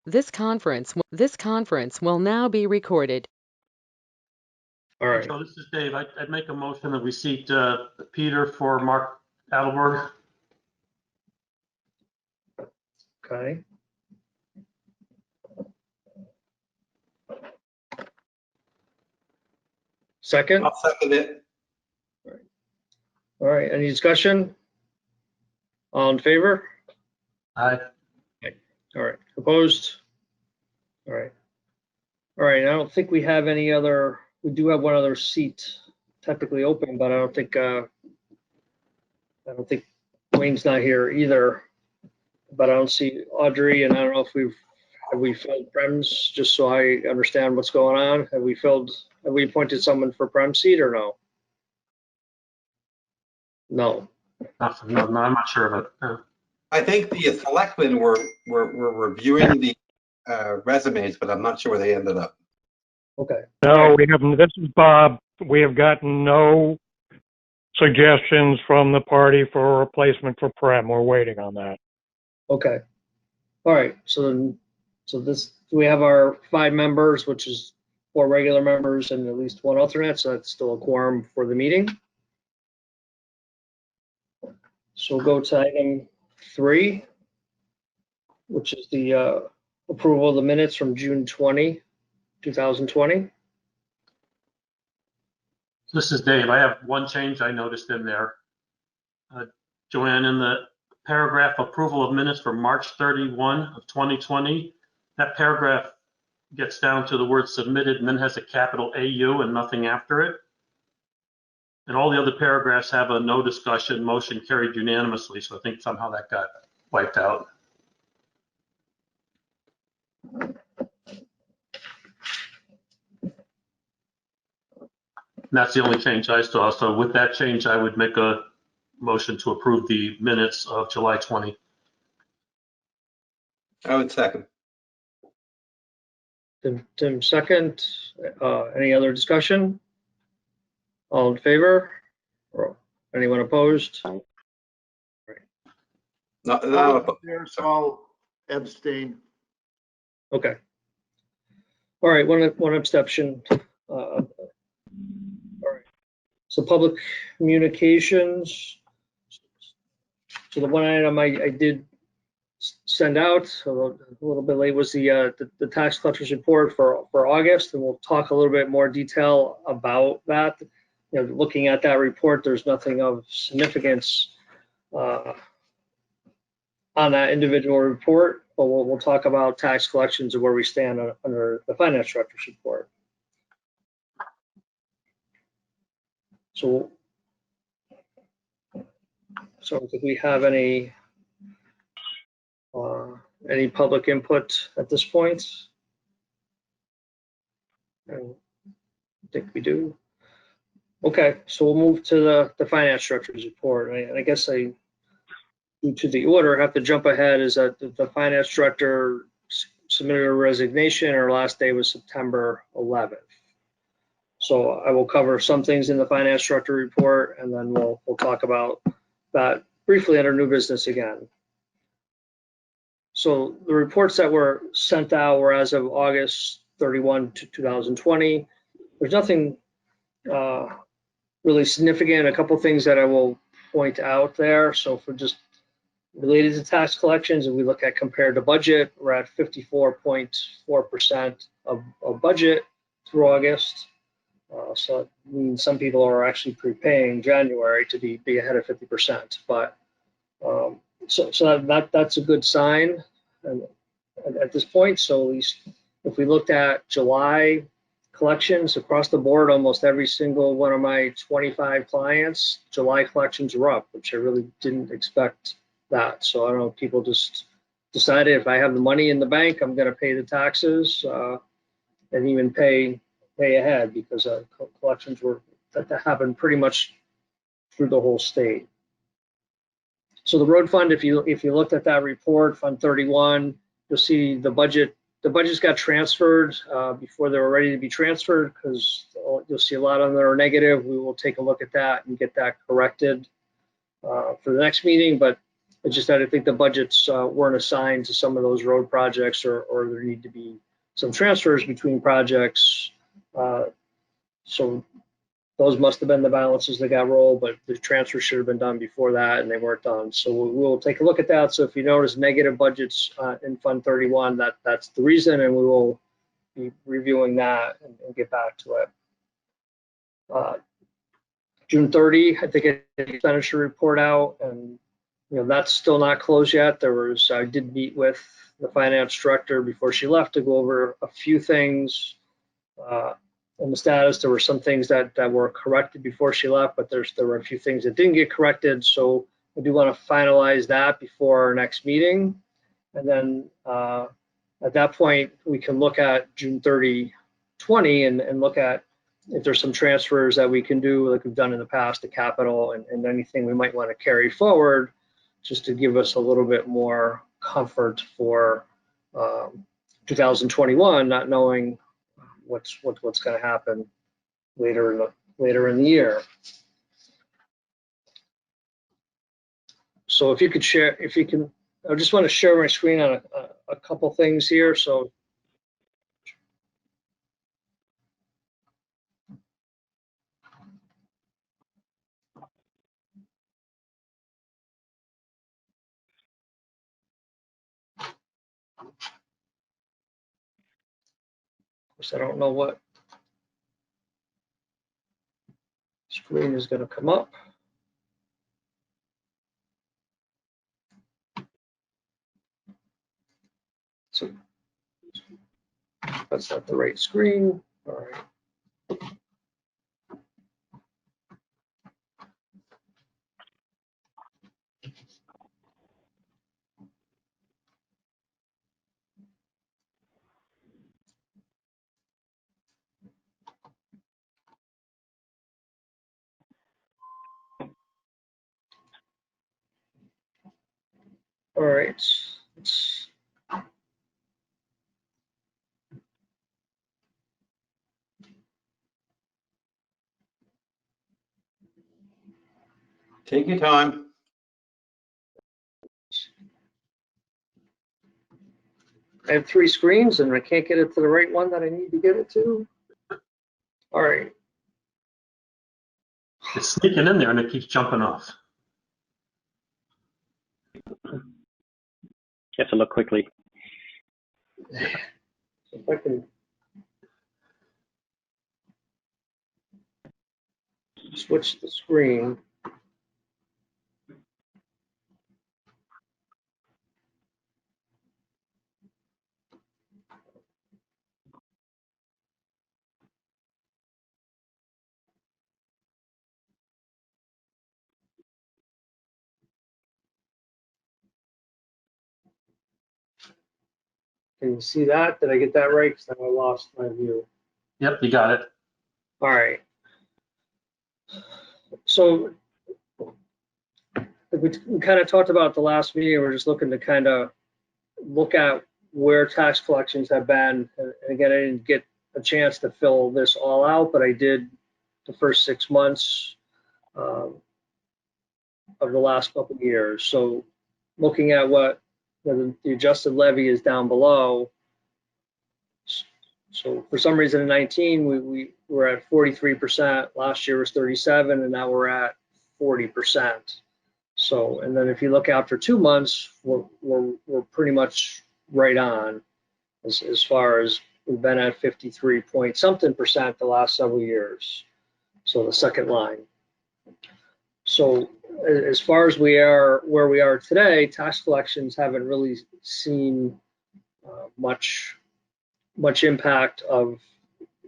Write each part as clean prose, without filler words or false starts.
This conference will now be recorded. All right. Joe, this is Dave. I'd make a motion that we seat Peter for Mark Adelberg. Okay. Second. I'll second it. All right. Any discussion? All in favor? Aye. All right. Opposed? All right. All right. I don't think we have any other. We do have one other seat technically open, but I don't think Wayne's not here either. But I don't see Audrey, and I don't know if have we filled Prem's, just so I understand what's going on. Have we appointed someone for Prem seat or no? No. No, I'm not sure of it. I think the selectmen were reviewing the resumes, but I'm not sure where they ended up. Okay. No, we haven't. This is Bob. We have gotten no suggestions from the party for a replacement for Prem. We're waiting on that. Okay. All right. So we have our 5 members, which is 4 regular members and at least 1 alternate. So that's still a quorum for the meeting. So we'll go to item 3, which is the approval of the minutes from June 20, 2020. This is Dave. I have one change I noticed in there. Joanne, in the paragraph approval of minutes for March 31 of 2020, that paragraph gets down to the word submitted and then has a capital AU and nothing after it. And all the other paragraphs have a no discussion, motion carried unanimously. So I think somehow that got wiped out. And that's the only change I saw. So with that change, I would make a motion to approve the minutes of July 20. I would second. Tim second. Any other discussion? All in favor? Or anyone opposed? Not There's all abstain. Okay. All right, one abstention. All right. So public communications. So the one item I did send out a little bit late was the tax collector's report for August, and we'll talk a little bit more detail about that. You know, looking at that report, there's nothing of significance on that individual report, but we'll talk about tax collections and where we stand under the finance director's report. So if we have any public input at this point? I think we do. Okay, so we'll move to the finance director's report. And I guess due to the order, have to jump ahead, is that the finance director submitted a resignation. Her last day was September 11th. So I will cover some things in the finance director report, and then we'll talk about that briefly under new business again. So the reports that were sent out were as of August 31, 2020. There's nothing really significant. A couple things that I will point out there. So for just related to tax collections, if we look at compared to budget, we're at 54.4% of budget through August. So it means some people are actually prepaying January to be ahead of 50%. But so that's a good sign at this point. So at least if we looked at July collections across the board, almost every single one of my 25 clients, July collections were up, which I really didn't expect that. So I don't know, people just decided if I have the money in the bank, I'm going to pay the taxes and even pay ahead, because collections were that happened pretty much through the whole state. So the road fund, if you looked at that report, Fund 31, you'll see the budgets got transferred before they were ready to be transferred, because you'll see a lot of them that are negative. We will take a look at that and get that corrected for the next meeting. But It's just that I think the budgets weren't assigned to some of those road projects, or there need to be some transfers between projects. So those must have been the balances that got rolled, but the transfer should have been done before that, and they weren't done. So we'll take a look at that. So if you notice negative budgets in Fund 31, that's the reason, and we will be reviewing that and get back to it. June 30, I think an expenditure report out, and that's still not closed yet. I did meet with the finance director before she left to go over a few things in the status. There were some things that were corrected before she left, but there were a few things that didn't get corrected. So we do want to finalize that before our next meeting. And then at that point, we can look at June 30, 20 and look at if there's some transfers that we can do like we've done in the past to capital, and anything we might want to carry forward just to give us a little bit more comfort for 2021, not knowing what's going to happen later in the year. So if you could share, I just want to share my screen on a couple things here. So I don't know what screen is going to come up. So that's not the right screen. All right. All right. Take your time. I have 3 screens and I can't get it to the right one that I need to get it to. All right. It's sneaking in there and it keeps jumping off. You have to look quickly. If I can switch the screen. Can you see that? Did I get that right? Because I lost my view. Yep, you got it. All right. So we kind of talked about the last meeting. We're just looking to kind of look at where tax collections have been. And again, I didn't get a chance to fill this all out, but I did the first 6 months of the last couple of years. So looking at what the adjusted levy is down below. So for some reason in 19, we were at 43%. Last year was 37, and now we're at 40%. So, and then if you look after 2 months, we're pretty much right on as far as we've been at 53 point something percent the last several years. So the second line. So as far as where we are today, tax collections haven't really seen much impact of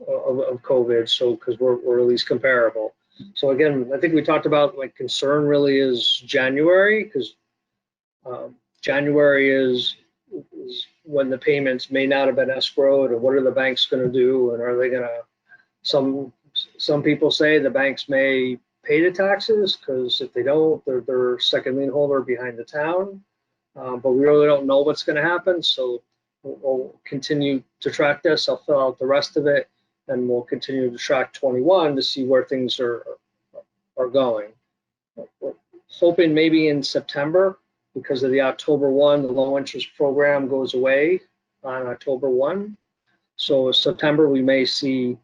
COVID. So because we're at least comparable. So again, I think we talked about like concern really is January, because January is when the payments may not have been escrowed, and what are the banks going to do, and are they going to? Some people say the banks may pay the taxes, because if they don't, they're second lien holder behind the town. But we really don't know what's going to happen. So we'll continue to track this. I'll fill out the rest of it, and we'll continue to track 21 to see where things are going. We're hoping maybe in September because of the October 1, the low interest program goes away on October 1. So September, we may see,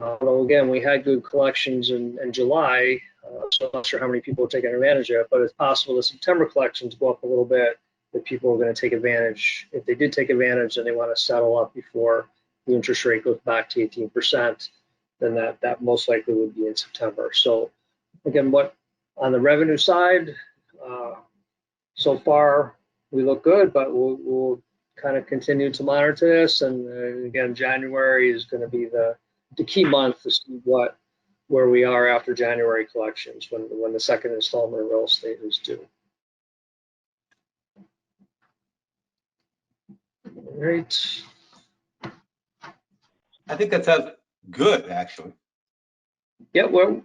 although again, we had good collections in July, so I'm not sure how many people are taking advantage of it, but it's possible the September collections go up a little bit, that people are going to take advantage. If they did take advantage and they want to settle up before the interest rate goes back to 18%, then that most likely would be in September. So again, what on the revenue side, so far we look good, but we'll kind of continue to monitor this. And again, January is going to be the key month to see where we are after January collections, when the second installment of real estate is due. All right. I think that sounds good, actually. Yeah, well,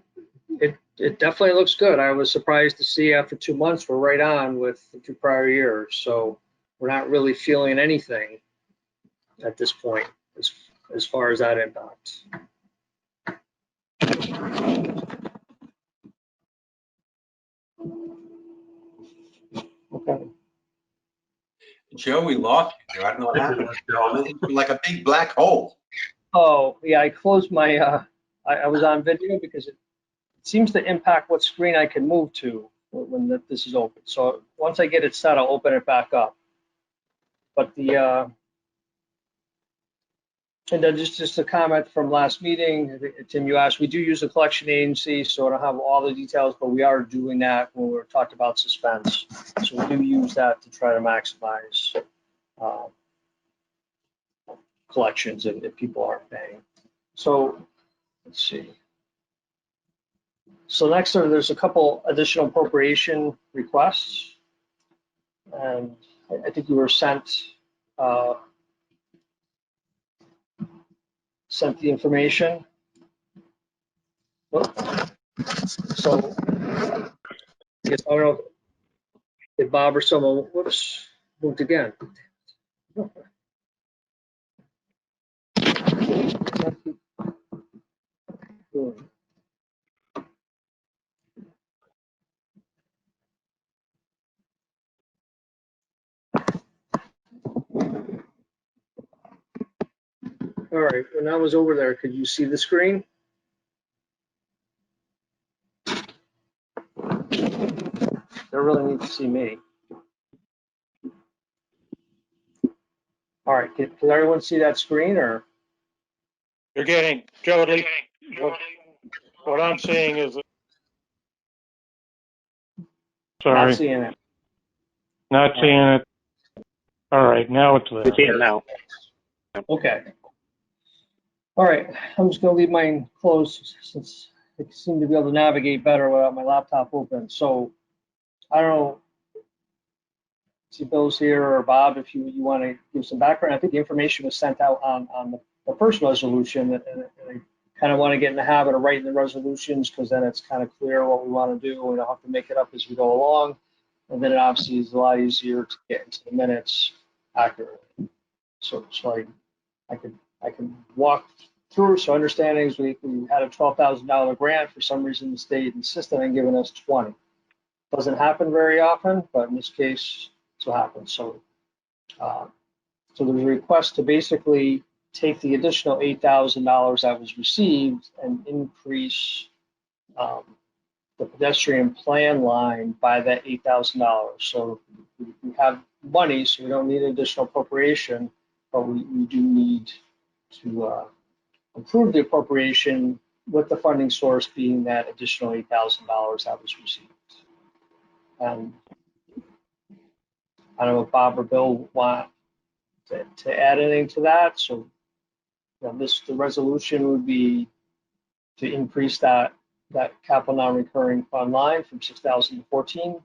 it definitely looks good. I was surprised to see after 2 months we're right on with the 2 prior years. So we're not really feeling anything at this point as far as that impact. Okay. Joe, we lost you there. I don't know what happened. It was like a big black hole. Oh, yeah, I closed my, I was on video because it seems to impact what screen I can move to when this is open. So once I get it set, I'll open it back up. But and then just a comment from last meeting, Tim, you asked, we do use a collection agency, so I don't have all the details, but we are doing that when we're talking about suspense. So we do use that to try to maximize collections if people aren't paying. So let's see. So next, there's a couple additional appropriation requests. And I think you were sent the information. So I guess I don't know if Bob or someone, whoops, moved again. All right, when I was over there, could you see the screen? They really need to see me. All right, can everyone see that screen or? You're getting, Jody, what I'm seeing is. Sorry, Not seeing it. not seeing it. All right, now it's there. We see it now. Okay. All right, I'm just gonna leave mine closed since I seem to be able to navigate better without my laptop open. So I don't know, see Bill's here or Bob, if you want to give some background. I think the information was sent out on the first resolution, and I kind of want to get in the habit of writing the resolutions because then it's kind of clear what we want to do. We don't have to make it up as we go along. And then it obviously is a lot easier to get into the minutes accurately. So I can walk through. So understanding is we had a $12,000 grant. For some reason, the state insisted on giving us 20. Doesn't happen very often, but in this case, it's what happens. So there's a request to basically take the additional $8,000 that was received and increase the pedestrian plan line by that $8,000. So we have money, so we don't need additional appropriation, but we do need to approve the appropriation with the funding source being that additional $8,000 that was received. And I don't know if Bob or Bill want to add anything to that. So the resolution would be to increase that capital non-recurring fund line from 6,000 to 14,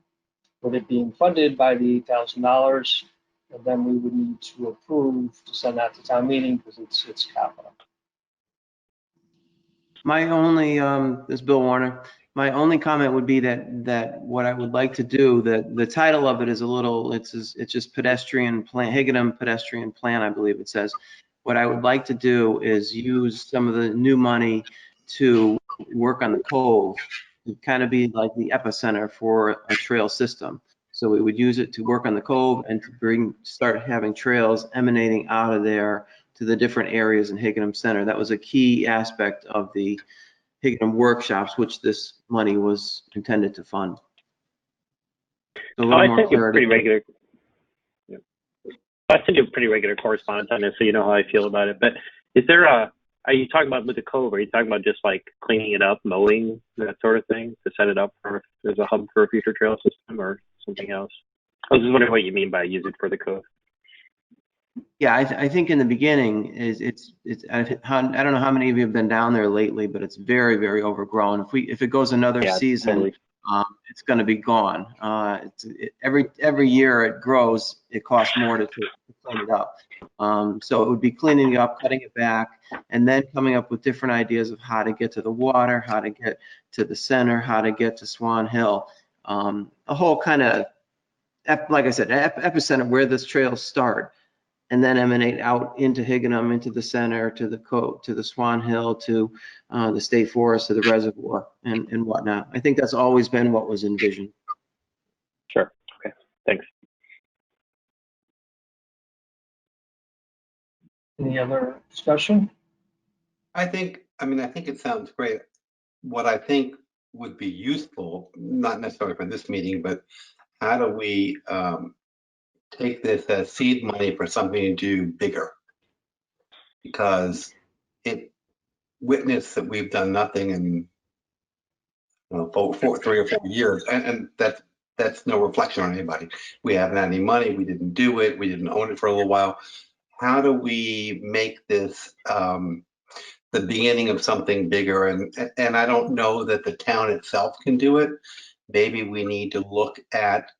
with it being funded by the $8,000, and then we would need to approve to send that to town meeting because it's capital. My only, this is Bill Warner. My only comment would be that what I would like to do, the title of it is a little, it's just pedestrian plan, Haddam pedestrian plan, I believe it says. What I would like to do is use some of the new money to work on the cove, to kind of be like the epicenter for a trail system. So we would use it to work on the cove and to start having trails emanating out of there to the different areas in Higginham Center. That was a key aspect of the Higginham workshops, which this money was intended to fund. So a little I more sent you clarity. pretty regular. Yeah. I send you pretty regular correspondence on this, so you know how I feel about it. But is there are you talking about with the cove? Are you talking about just like cleaning it up, mowing, that sort of thing, to set it up for if there's a hub for a future trail system or something else? I was just wondering what you mean by use it for the cove. Yeah, I think in the beginning I don't know how many of you have been down there lately, but it's very, very overgrown. If it goes another Yeah, season, totally. it's going to be gone. Every year it grows, it costs more to clean it up. So it would be cleaning it up, cutting it back, and then coming up with different ideas of how to get to the water, how to get to the center, how to get to Swan Hill. A whole kind of, like I said, epicenter where this trails start, and then emanate out into Higginham, into the center, to the cove, to the Swan Hill, to the state forest, to the reservoir, and whatnot. I think that's always been what was envisioned. Sure. Okay. Thanks. Any other discussion? I think it sounds great. What I think would be useful, not necessarily for this meeting, but how do we take this as seed money for something to do bigger? Because it witnessed that we've done nothing in 3 or 4 years, and that's no reflection on anybody. We haven't had any money. We didn't do it. We didn't own it for a little while. How do we make this the beginning of something bigger? And I don't know that the town itself can do it. Maybe we need to look at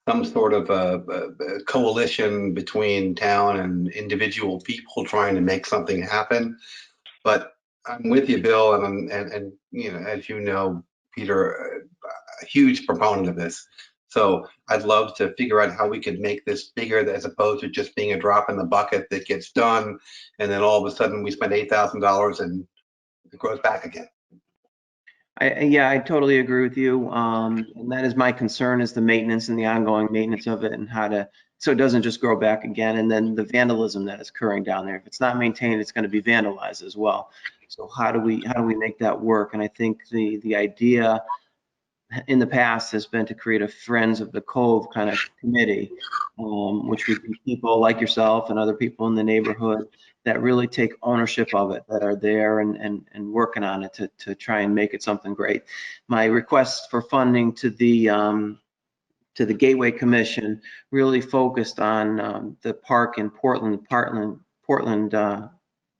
some sort of a coalition between town and individual people trying to make something happen. But I'm with you, Bill, and you know, as you know, Peter, a huge proponent of this. So I'd love to figure out how we could make this bigger, as opposed to just being a drop in the bucket that gets done, and then all of a sudden we spend $8,000 and it grows back again. Yeah, I totally agree with you. And that is my concern, is the maintenance and the ongoing maintenance of it, and so it doesn't just grow back again. And then the vandalism that is occurring down there. If it's not maintained, it's going to be vandalized as well. So how do we make that work? And I think the idea in the past has been to create a Friends of the Cove kind of committee, which would be people like yourself and other people in the neighborhood that really take ownership of it, that are there and working on it to try and make it something great. My request for funding to the Gateway Commission really focused on the park in Portland,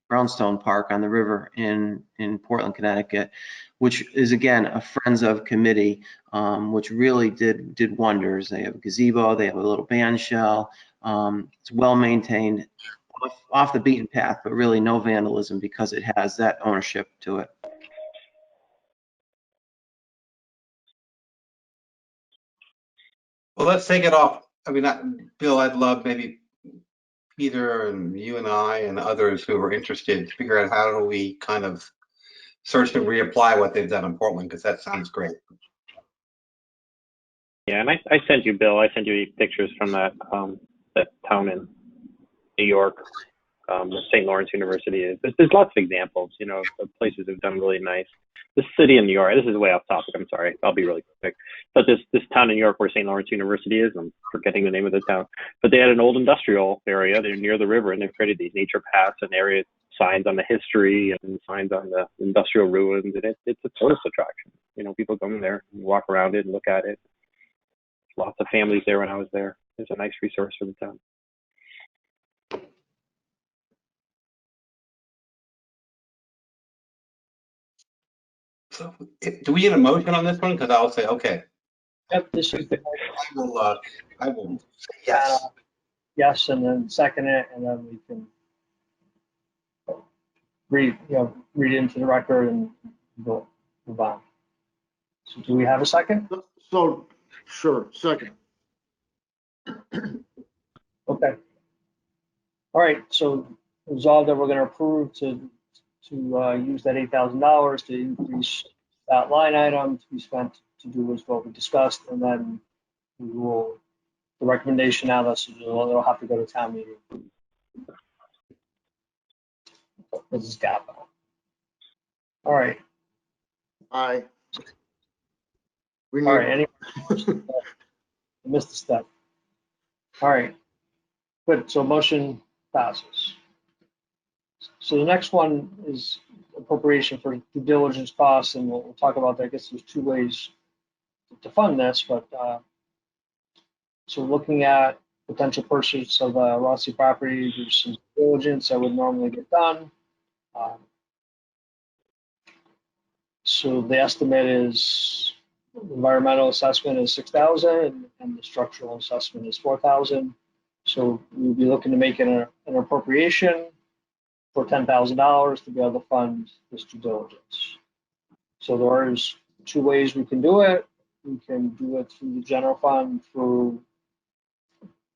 Brownstone Park on the river in Portland, Connecticut, which is again a Friends of committee, which really did wonders. They have a gazebo, they have a little band shell. It's well maintained, off the beaten path, but really no vandalism because it has that ownership to it. Well, let's take it off. I mean, Bill, I'd love maybe Peter and you and I and others who are interested to figure out how do we kind of search to reapply what they've done in Portland, because that sounds great. Yeah, and I sent you, Bill. I sent you pictures from that town in New York, the St. Lawrence University is. There's lots of examples, you know, of places have done really nice. The city in New York, this is way off topic, I'm sorry, I'll be really quick. But this town in New York where St. Lawrence University is, I'm forgetting the name of the town, but they had an old industrial area, they're near the river, and they've created these nature paths and area signs on the history and signs on the industrial ruins, and it's a tourist attraction. You know, people come in there and walk around it and look at it. Lots of families there when I was there. It's a nice resource for the town. So do we get a motion on this one? Because I'll say, okay, Yep, this is, I will say yes. yes, and then second it, and then we can read it into the record and go move on. So do we have a second? So, sure, second. Okay. All right, so resolved that we're going to approve to use that $8,000 to increase that line item to be spent to do is what we discussed, and then we will, the recommendation now that's, it'll have to go to town meeting. This is capital. All right, Aye. We all right, need, any questions? I missed a step. All right, good, so motion passes. So the next one is appropriation for due diligence costs, and we'll talk about that. I guess there's two ways to fund this, but so looking at potential purchase of Rossi property, there's some diligence that would normally get done. So the estimate is environmental assessment is 6,000 and the structural assessment is 4,000. So we'll be looking to make an appropriation for $10,000 to be able to fund this due diligence. So there's two ways we can do it. We can do it through the general fund through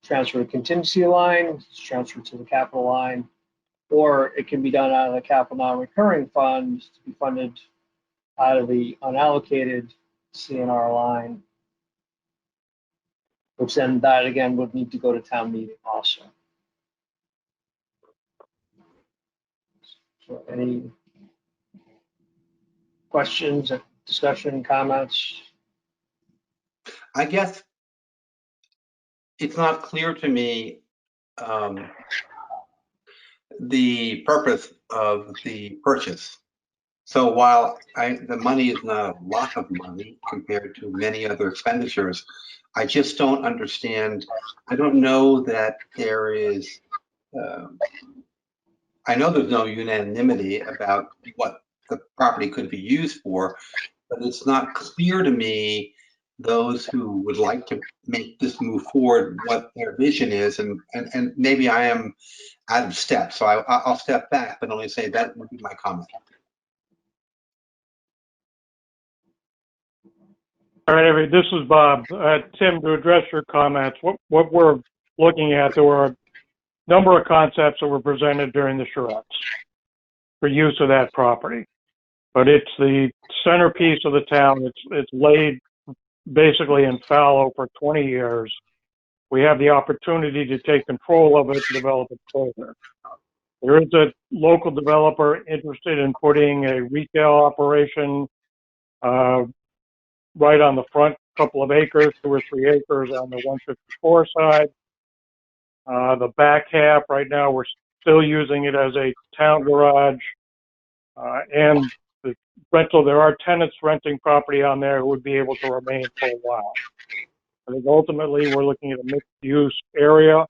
transfer to contingency line, transfer to the capital line, or it can be done out of the capital non-recurring fund to be funded out of the unallocated CNR line, which then that again would need to go to town meeting also. So any questions, discussion, comments? I guess it's not clear to me the purpose of the purchase. So while the money is not a lot of money compared to many other expenditures, I just don't understand. I don't know that there is, I know there's no unanimity about what the property could be used for, but it's not clear to me those who would like to make this move forward, what their vision is, and maybe I am out of step, so I'll step back, but only say that would be my comment. All right, this is Bob. Tim, to address your comments, what we're looking at, there were a number of concepts that were presented during the charrettes for use of that property. But it's the centerpiece of the town. It's laid basically in fallow for 20 years. We have the opportunity to take control of it and develop it further. There is a local developer interested in putting a retail operation right on the front, couple of acres, 2 or 3 acres on the 154 side. The back half, right now, we're still using it as a town garage. And the rental, there are tenants renting property on there who would be able to remain for a while. I think ultimately we're looking at a mixed-use area.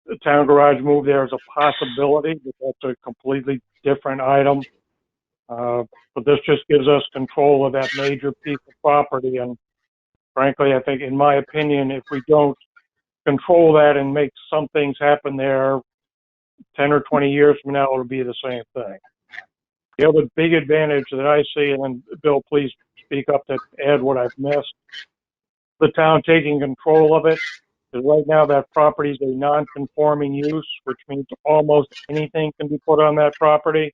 The town garage move there is a possibility, but that's a completely different item. But this just gives us control of that major piece of property. And frankly, I think, in my opinion, if we don't control that and make some things happen there, 10 or 20 years from now, it'll be the same thing. The other big advantage that I see, and then Bill, please speak up to add what I've missed, the town taking control of it, because right now that property is a non-conforming use, which means almost anything can be put on that property.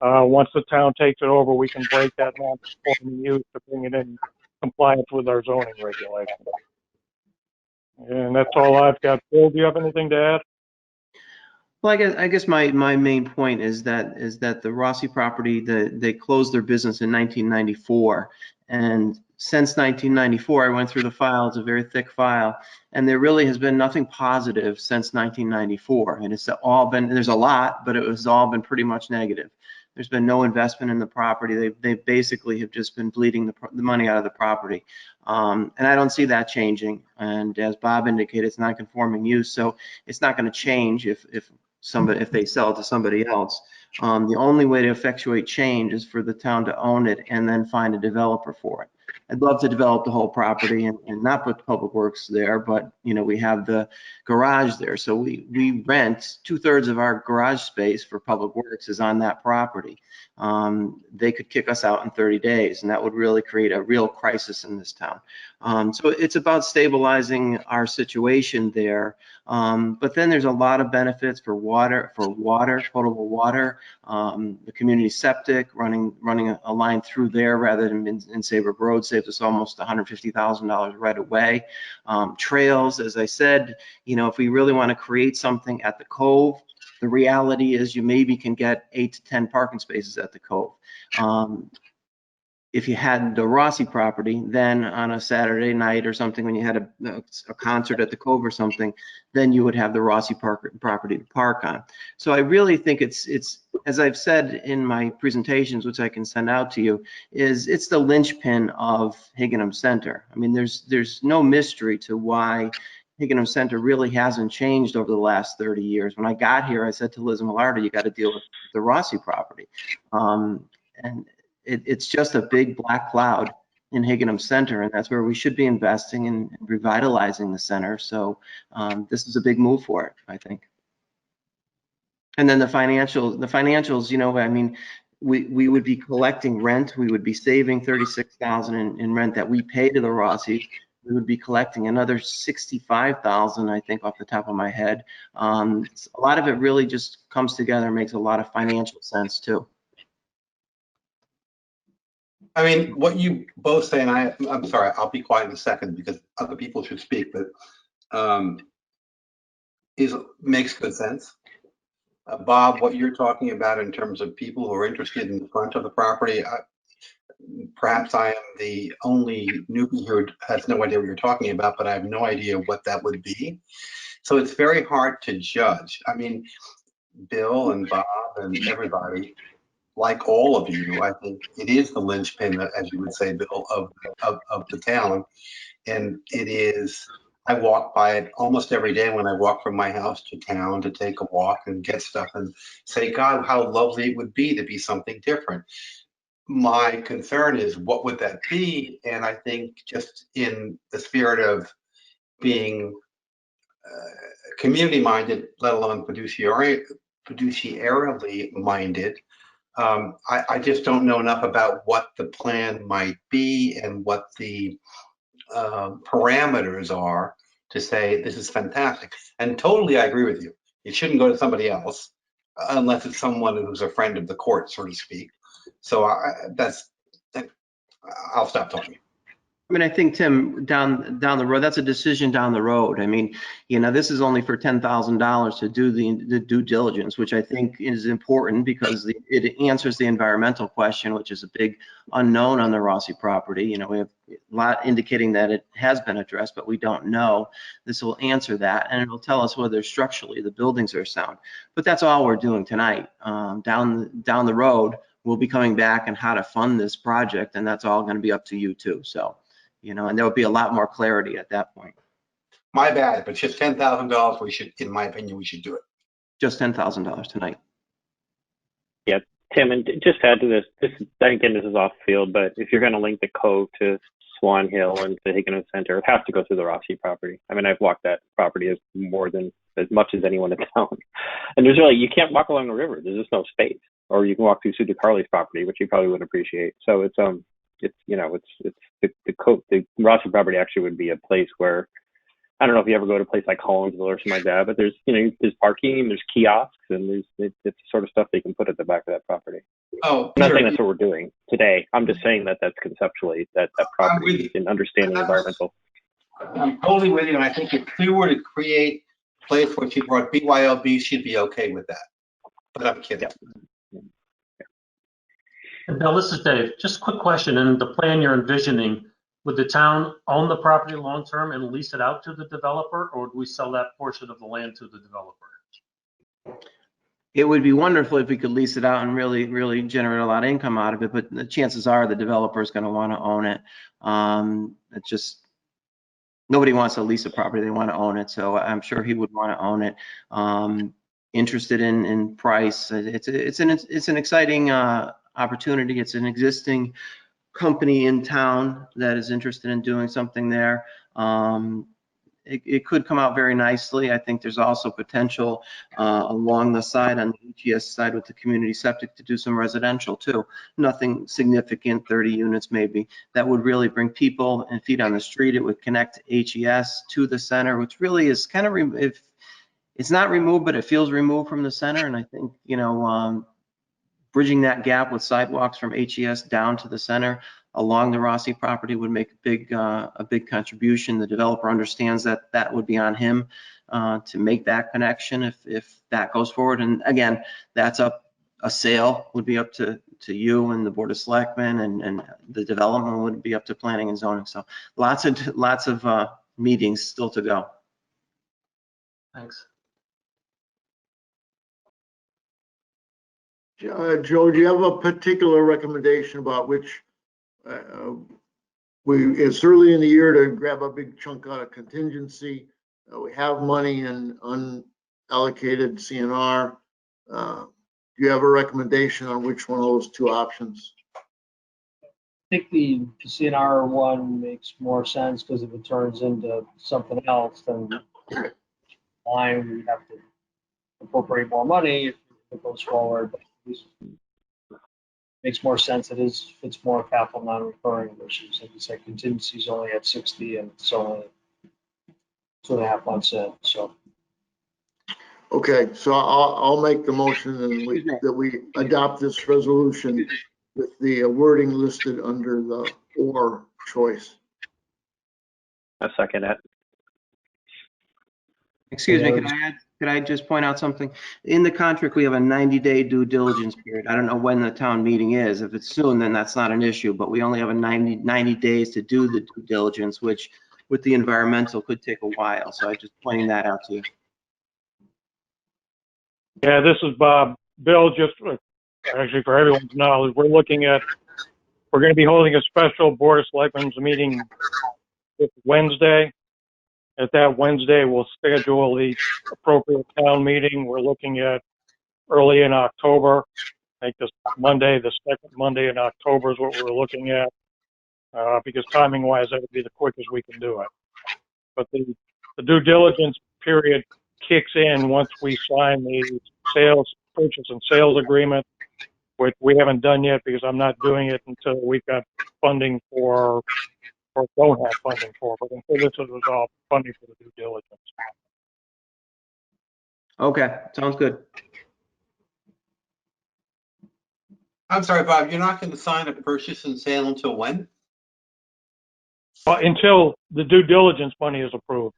Once the town takes it over, we can break that non-conforming use to bring it in compliance with our zoning regulations. And that's all I've got. Bill, do you have anything to add? Well, I guess my main point is that the Rossi property, they closed their business in 1994, and since 1994, I went through the file. It's a very thick file, and there really has been nothing positive since 1994. And it's all been, there's a lot, but it was all been pretty much negative. There's been no investment in the property. They basically have just been bleeding the money out of the property. And I don't see that changing. And as Bob indicated, it's non-conforming use, so it's not going to change if they sell it to somebody else. The only way to effectuate change is for the town to own it and then find a developer for it. I'd love to develop the whole property and not put Public Works there, but we have the garage there. So we rent 2/3 of our garage space for Public Works is on that property. They could kick us out in 30 days, and that would really create a real crisis in this town. So it's about stabilizing our situation there. But then there's a lot of benefits for water, potable water, the community septic, running a line through there rather than in Saybrook Road. saves us almost $150,000 right away. Trails, as I said, you know, if we really want to create something at the Cove, the reality is you maybe can get 8 to 10 parking spaces at the Cove. If you had the Rossi property, then on a Saturday night or something, when you had a concert at the Cove or something, then you would have the Rossi property to park on. So I really think it's as I've said in my presentations, which I can send out to you, it's the linchpin of Higginham Center. I mean, there's no mystery to why Higginham Center really hasn't changed over the last 30 years. When I got here, I said to Liz and Millardo, you got to deal with the Rossi property. And it's just a big black cloud in Higginham Center, and that's where we should be investing in revitalizing the center. So this is a big move for it, I think. And then the financials, you know, I mean, we would be collecting rent. We would be saving $36,000 in rent that we pay to the Rossi. We would be collecting another $65,000, I think, off the top of my head. A lot of it really just comes together and makes a lot of financial sense too. I mean, what you both say, and I'm sorry, I'll be quiet in a second because other people should speak, but makes good sense. Bob, what you're talking about in terms of people who are interested in the front of the property, perhaps I am the only newbie who has no idea what you're talking about, but I have no idea what that would be. So it's very hard to judge. I mean, Bill and Bob and everybody, like all of you, I think it is the linchpin, as you would say, Bill, of the town. And it is, I walk by it almost every day when I walk from my house to town to take a walk and get stuff and say, God, how lovely it would be to be something different. My concern is, what would that be? And I think just in the spirit of being community-minded, let alone fiduciarily minded, I just don't know enough about what the plan might be and what the parameters are to say this is fantastic. And totally, I agree with you. It shouldn't go to somebody else unless it's someone who's a friend of the court, so to speak. So I'll stop talking. I mean, I think, Tim, down the road, that's a decision down the road. I mean, you know, this is only for $10,000 to do the due diligence, which I think is important because it answers the environmental question, which is a big unknown on the Rossi property. You know, we have a lot indicating that it has been addressed, but we don't know. This will answer that, and it'll tell us whether structurally the buildings are sound. But that's all we're doing tonight. Down the road, we'll be coming back on how to fund this project, and that's all going to be up to you too. So, you know, and there will be a lot more clarity at that point. My bad, but just $10,000, we should, in my opinion, we should do it. Just $10,000 tonight. Yeah, Tim, and just to add to this, again, this is off field, but if you're going to link the Cove to Swan Hill and to Higginham Center, it has to go through the Rossi property. I mean, I've walked that property as much as anyone in town. And there's really, you can't walk along the river. There's just no space. Or you can walk through Sue DeCarli's property, which you probably would appreciate. So it's the Rossi property actually would be a place where, I don't know if you ever go to a place like Collinsville or something like that, but there's parking, there's kiosks, and it's the sort of stuff they can put at the back of that property. Oh, I'm not saying that's what we're doing today. I'm just saying that that's conceptually that property and understanding environmental. I'm totally with you, and I think if we were to create a place where she brought BYOB, she'd be okay with that. But I'm kidding. Yeah. And Bill, this is Dave. Just a quick question. In the plan you're envisioning, would the town own the property long-term and lease it out to the developer, or would we sell that portion of the land to the developer? It would be wonderful if we could lease it out and really, really generate a lot of income out of it, but the chances are the developer is going to want to own it. It's just, nobody wants to lease a property, they want to own it, so I'm sure he would want to own it. Interested in price. It's an exciting opportunity. It's an existing company in town that is interested in doing something there. It could come out very nicely. I think there's also potential along the side, on the HES side with the community septic, to do some residential too. Nothing significant, 30 units maybe. That would really bring people and feet on the street. It would connect HES to the center, which really is kind of, if it's not removed, but it feels removed from the center. And I think, you know, bridging that gap with sidewalks from HES down to the center along the Rossi property would make a big contribution. The developer understands that that would be on him to make that connection if that goes forward. And again, that's a sale would be up to you and the Board of Selectmen, and the development would be up to planning and zoning. So lots of meetings still to go. Thanks. Joe, do you have a particular recommendation about which it's early in the year to grab a big chunk out of contingency? We have money in unallocated CNR. Do you have a recommendation on which one of those two options? I think the CNR one makes more sense because if it turns into something else, then line we have to appropriate more money if it goes forward. But it makes more sense. It's more capital non-recurring versus, like you said, contingency is only at 60 and it's only 2.5 months in. So. Okay, so I'll make the motion that we adopt this resolution with the wording listed under the or choice. A second it. Excuse me, could I just point out something? In the contract, we have a 90-day due diligence period. I don't know when the town meeting is. If it's soon, then that's not an issue, but we only have a 90 days to do the due diligence, which with the environmental could take a while. So I'm just pointing that out to you. Yeah, this is Bob. Bill, just actually for everyone's knowledge, we're going to be holding a special Board of Selectmen's meeting this Wednesday. At that Wednesday, we'll schedule the appropriate town meeting. We're looking at early in October. I think this Monday, the second Monday in October is what we're looking at, because timing-wise, that would be the quickest we can do it. But the due diligence period kicks in once we sign the purchase and sales agreement, which we haven't done yet because I'm not doing it until we've got funding for, or don't have funding for, but until this is resolved, funding for the due diligence. Okay, sounds good. I'm sorry, Bob, you're not going to sign a purchase and sale until when? Until the due diligence money is approved.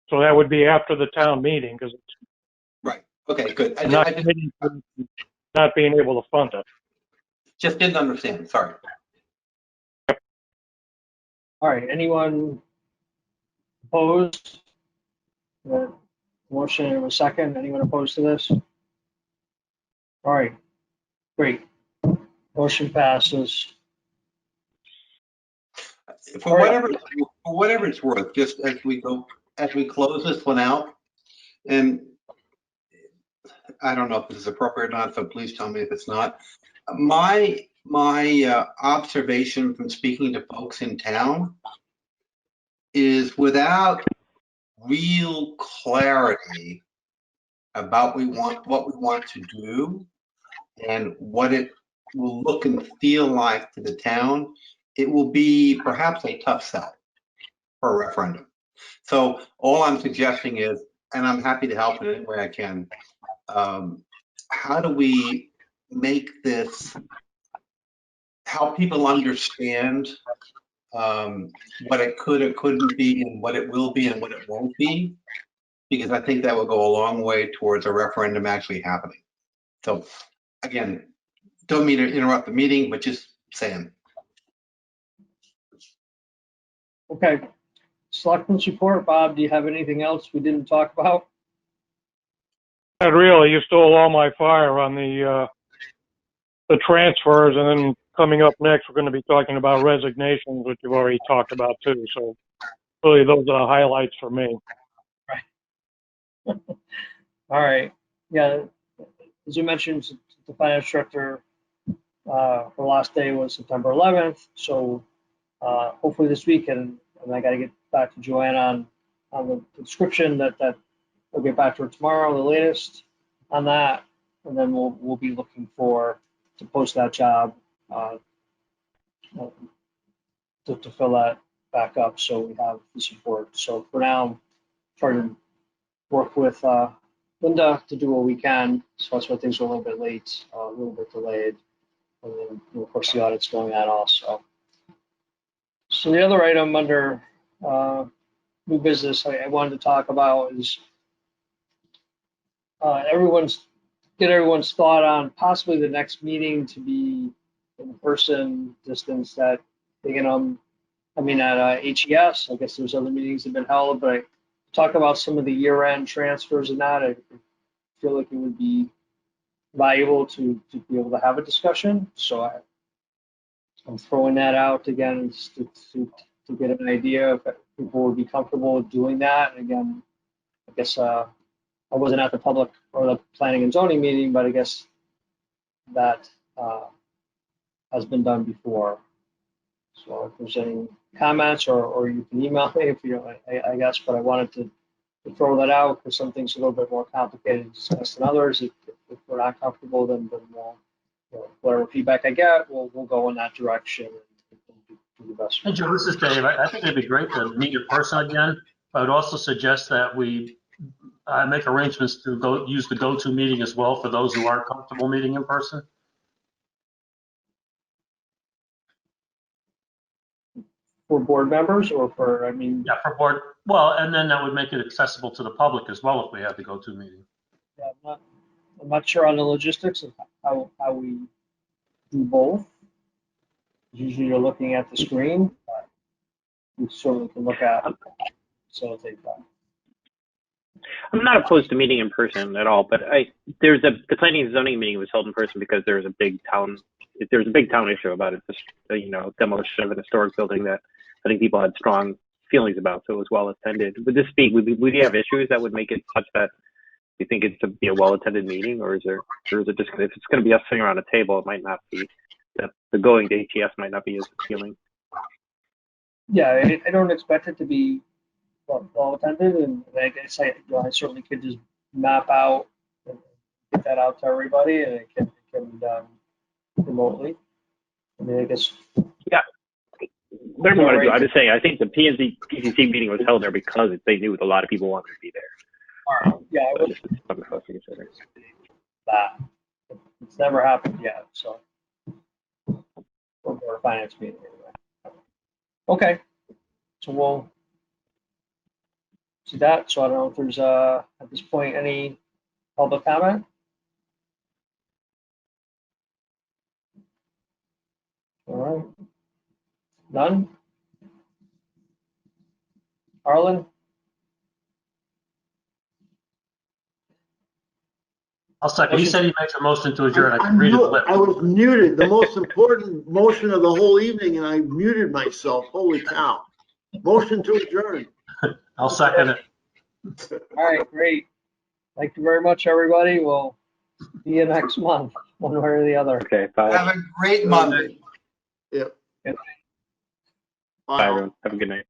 So that would be after the town meeting, because it's Right. Okay, good. I not being able to fund it. just didn't understand. Sorry. All right, anyone opposed? Motion in a second. Anyone opposed to this? All right, great. Motion passes. For whatever it's worth, just as we close this one out, and I don't know if this is appropriate or not, so please tell me if it's not. My observation from speaking to folks in town is without real clarity about what we want to do and what it will look and feel like to the town, it will be perhaps a tough sell for a referendum. So all I'm suggesting is, and I'm happy to help in any way I can, how do we make this, help people understand what it could or couldn't be and what it will be and what it won't be? Because I think that will go a long way towards a referendum actually happening. So again, don't mean to interrupt the meeting, but just saying. Okay. Selectmen's report. Bob, do you have anything else we didn't talk about? Not really. You stole all my fire on the transfers, and then coming up next, we're going to be talking about resignations, which you've already talked about too. So really, those are the highlights for me. Right. All right. Yeah, as you mentioned, the finance director, her last day was September 11th. So hopefully this week, and I got to get back to Joanna on the description that we'll get back to her tomorrow, the latest on that, and then we'll be looking to post that job to fill that back up, so we have the support. So for now, I'm trying to work with Linda to do what we can. So that's why things are a little bit late, a little bit delayed. And then, of course, the audit's going on also. So the other item under new business I wanted to talk about is get everyone's thought on possibly the next meeting to be in person distance that they can, at HES. I guess there's other meetings that have been held, but I talk about some of the year-end transfers and that. I feel like it would be valuable to be able to have a discussion. So I'm throwing that out again just to get an idea if people would be comfortable with doing that. And again, I guess I wasn't at the public or the planning and zoning meeting, but I guess that has been done before. So if there's any comments or you can email me if you, I guess, but I wanted to throw that out because some things are a little bit more complicated to discuss than others. If we're not comfortable, then we'll, whatever feedback I get, we'll go in that direction and do the best. Hey, Joe, this is Dave. I think it'd be great to meet in person again. I would also suggest that we make arrangements to use the go-to meeting as well for those who aren't comfortable meeting in person. For board members or for, Yeah, for board. Well, and then that would make it accessible to the public as well if we had the go-to meeting. yeah, I'm not sure on the logistics of how we do both. Usually you're looking at the screen, but we certainly can look at facilitate that. I'm not opposed to meeting in person at all, but the planning and zoning meeting was held in person because there was a big town issue about it, just demolition of an historic building that I think people had strong feelings about, so it was well attended. Would we have issues that would make it such that you think it's to be a well attended meeting, or is it just, if it's going to be us sitting around a table, it might not be, the going to HES might not be as appealing. Yeah, I don't expect it to be well attended, and I guess I certainly could just map out and get that out to everybody, and it can be done remotely. I guess. Yeah. Whatever you want to do. I'm just saying, I think the PCC meeting was held there because they knew a lot of people wanted to be there. All right. Yeah, I would that. It's never happened yet, so we're a finance meeting anyway. Okay, so we'll see that. So I don't know if there's at this point any public comment. All right, none. Arlen? I'll second. He said he makes a motion to adjourn. I can read his lips. I was muted, the most important motion of the whole evening, and I muted myself. Holy cow. Motion to adjourn. I'll second it. All right, great. Thank you very much, everybody. We'll see you next month, one way or the other. Okay, bye. Have a great Monday. Yep. Good Bye, everyone. Have a good night.